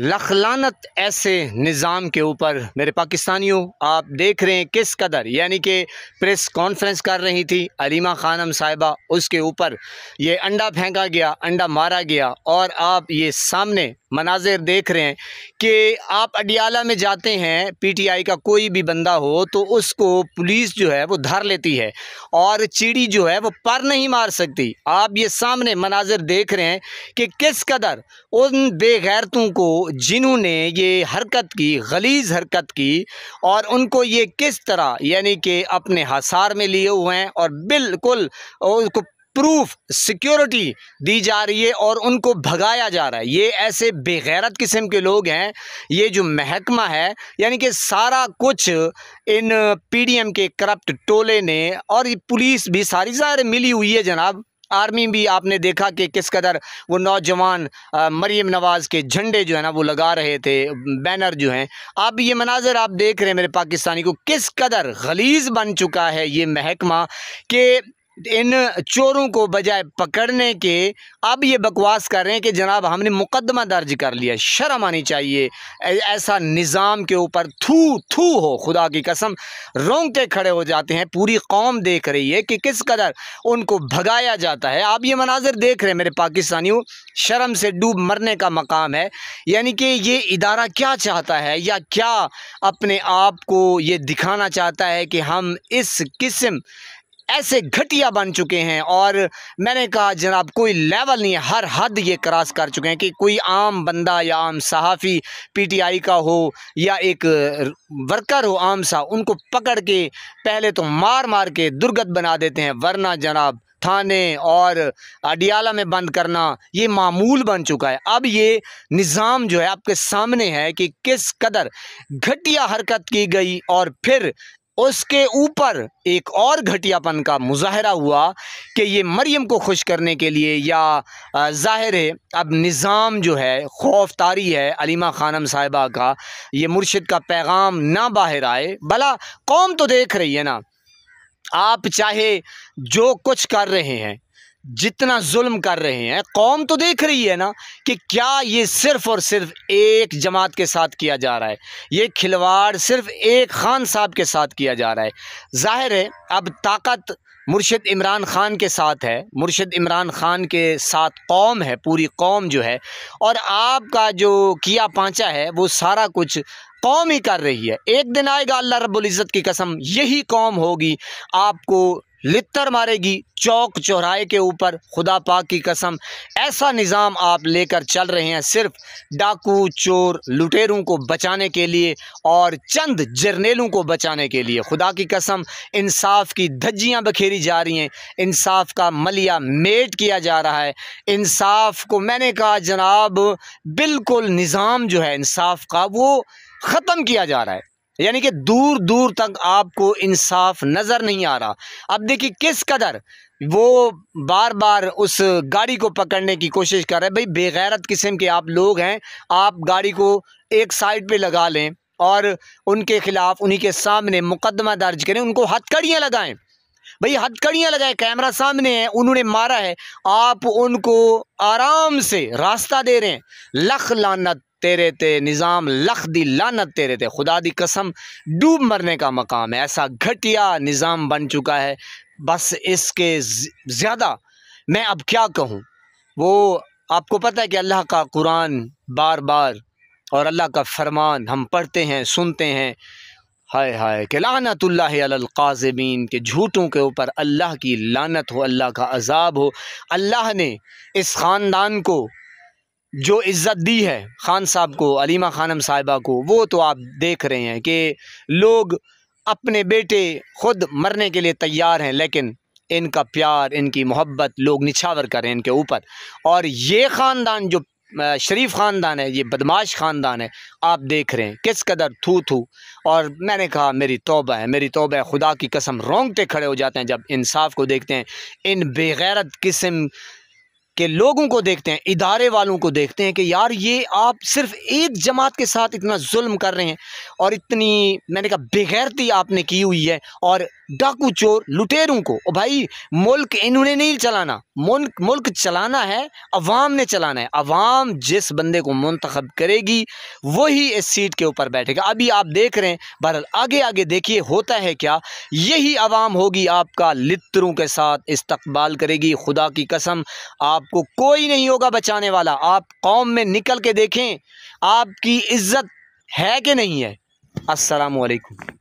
लखलानत ऐसे निज़ाम के ऊपर मेरे पाकिस्तानियों, आप देख रहे हैं किस कदर, यानी कि प्रेस कॉन्फ्रेंस कर रही थी अलीमा खानम साहिबा, उसके ऊपर ये अंडा फेंका गया, अंडा मारा गया। और आप ये सामने मनाजिर देख रहे हैं कि आप अडियाला में जाते हैं, पीटीआई का कोई भी बंदा हो तो उसको पुलिस जो है वो धर लेती है और चिड़ी जो है वो पर नहीं मार सकती। आप ये सामने मनाजिर देख रहे हैं कि किस कदर उन बेगैरतों को जिन्होंने ये हरकत की, गलीज़ हरकत की, और उनको ये किस तरह यानी कि अपने हसार में लिए हुए हैं और बिल्कुल उनको प्रूफ सिक्योरिटी दी जा रही है और उनको भगाया जा रहा है। ये ऐसे बेगैरत किस्म के लोग हैं। ये जो महकमा है, यानी कि सारा कुछ इन पीडीएम के करप्ट टोले ने, और ये पुलिस भी सारी ज़ाहिर मिली हुई है जनाब। आर्मी भी आपने देखा कि किस कदर वो नौजवान मरीम नवाज़ के झंडे जो है ना वो लगा रहे थे, बैनर जो हैं। आप ये मनाज़र आप देख रहे हैं मेरे पाकिस्तानी को, किस कदर गलीज़ बन चुका है ये महकमा कि इन चोरों को बजाय पकड़ने के अब ये बकवास कर रहे हैं कि जनाब हमने मुकदमा दर्ज कर लिया। शर्म आनी चाहिए ऐसा निज़ाम के ऊपर। थू थू हो, खुदा की कसम रोंगटे खड़े हो जाते हैं। पूरी कौम देख रही है कि किस कदर उनको भगाया जाता है। आप ये मनाजिर देख रहे हैं मेरे पाकिस्तानियों, शर्म से डूब मरने का मकाम है। यानी कि ये इदारा क्या चाहता है, या क्या अपने आप को ये दिखाना चाहता है कि हम इस किस्म ऐसे घटिया बन चुके हैं। और मैंने कहा जनाब कोई लेवल नहीं है, हर हद ये क्रॉस कर चुके हैं कि कोई आम बंदा या आम सहाफ़ी पीटीआई का हो या एक वर्कर हो आम सा, उनको पकड़ के पहले तो मार मार के दुर्गत बना देते हैं, वरना जनाब थाने और अडियाला में बंद करना ये मामूल बन चुका है। अब ये निज़ाम जो है आपके सामने है कि किस कदर घटिया हरकत की गई, और फिर उसके ऊपर एक और घटियापन का मुजाहरा हुआ कि ये मरियम को खुश करने के लिए, या ज़ाहिर है अब निज़ाम जो है खौफ तारी है अलीमा खानम साहिबा का, ये मुर्शिद का पैगाम ना बाहर आए। भला कौम तो देख रही है ना, आप चाहे जो कुछ कर रहे हैं, जितना जुल्म कर रहे हैं, कौम तो देख रही है ना कि क्या ये सिर्फ़ और सिर्फ एक जमात के साथ किया जा रहा है। ये खिलवाड़ सिर्फ एक खान साहब के साथ किया जा रहा है। ज़ाहिर है अब ताकत मुर्शिद इमरान ख़ान के साथ है, मुर्शिद इमरान ख़ान के साथ कौम है, पूरी कौम जो है, और आपका जो किया पांचा है वो सारा कुछ कौम ही कर रही है। एक दिन आएगा अल्लाह रब्बुल इज़्ज़त की कसम, यही कौम होगी आपको लित्तर मारेगी चौक चौराहे के ऊपर। खुदा पाक की कसम ऐसा निज़ाम आप लेकर चल रहे हैं सिर्फ डाकू चोर लुटेरों को बचाने के लिए और चंद जर्नेलों को बचाने के लिए। खुदा की कसम इंसाफ की धज्जियाँ बखेरी जा रही हैं, इंसाफ का मलिया मेट किया जा रहा है। इंसाफ को मैंने कहा जनाब बिल्कुल निज़ाम जो है इंसाफ का वो ख़त्म किया जा रहा है, यानी कि दूर दूर तक आपको इंसाफ नज़र नहीं आ रहा। अब देखिए किस कदर वो बार बार उस गाड़ी को पकड़ने की कोशिश कर रहे हैं। भाई बेगैरत किस्म के आप लोग हैं, आप गाड़ी को एक साइड पे लगा लें और उनके खिलाफ उन्हीं के सामने मुकदमा दर्ज करें, उनको हथकड़ियाँ लगाएं। भाई हथकड़ियाँ लगाए, कैमरा सामने है, उन्होंने मारा है, आप उनको आराम से रास्ता दे रहे हैं। लख लानत तेरे ते निज़ाम, लख दी लानत तेरे ते, खुदा दी कसम डूब मरने का मकाम है। ऐसा घटिया निज़ाम बन चुका है, बस इसके ज़्यादा मैं अब क्या कहूँ। वो आपको पता है कि अल्लाह का कुरान बार बार और अल्लाह का फरमान हम पढ़ते हैं, सुनते हैं, हाय हाय कि लानतुल्लाहि अलल काज़िबीन, के झूठों के ऊपर अल्लाह की लानत हो, अल्लाह का अज़ाब हो। अल्लाह ने इस ख़ानदान को जो इज़्ज़त दी है, ख़ान साहब को, अलीमा खानम साहिबा को, वो तो आप देख रहे हैं कि लोग अपने बेटे ख़ुद मरने के लिए तैयार हैं, लेकिन इनका प्यार, इनकी मोहब्बत लोग निछावर करें इनके ऊपर। और ये ख़ानदान जो शरीफ ख़ानदान है, ये बदमाश ख़ानदान है, आप देख रहे हैं किस कदर थू थू। और मैंने कहा मेरी तौबा है, मेरी तौबा है, खुदा की कसम रोंगटे खड़े हो जाते हैं जब इंसाफ को देखते हैं। इन बेगैरत किस्म कि लोगों को देखते हैं, इदारे वालों को देखते हैं कि यार ये आप सिर्फ एक जमात के साथ इतना जुल्म कर रहे हैं और इतनी, मैंने कहा, बेगैरती आपने की हुई है। और डाकू चोर लुटेरों को, ओ भाई मुल्क इन्होंने नहीं चलाना, मुल्क चलाना है अवाम ने चलाना है। अवाम जिस बंदे को मुंतखब करेगी वही इस सीट के ऊपर बैठेगा। अभी आप देख रहे हैं, बहरहाल आगे आगे देखिए होता है क्या। यही अवाम होगी आपका लित्तरों के साथ इस्तकबाल करेगी। खुदा की कसम आपको कोई नहीं होगा बचाने वाला। आप कौम में निकल के देखें, आपकी इज्जत है कि नहीं है। अस्सलामु अलैकुम।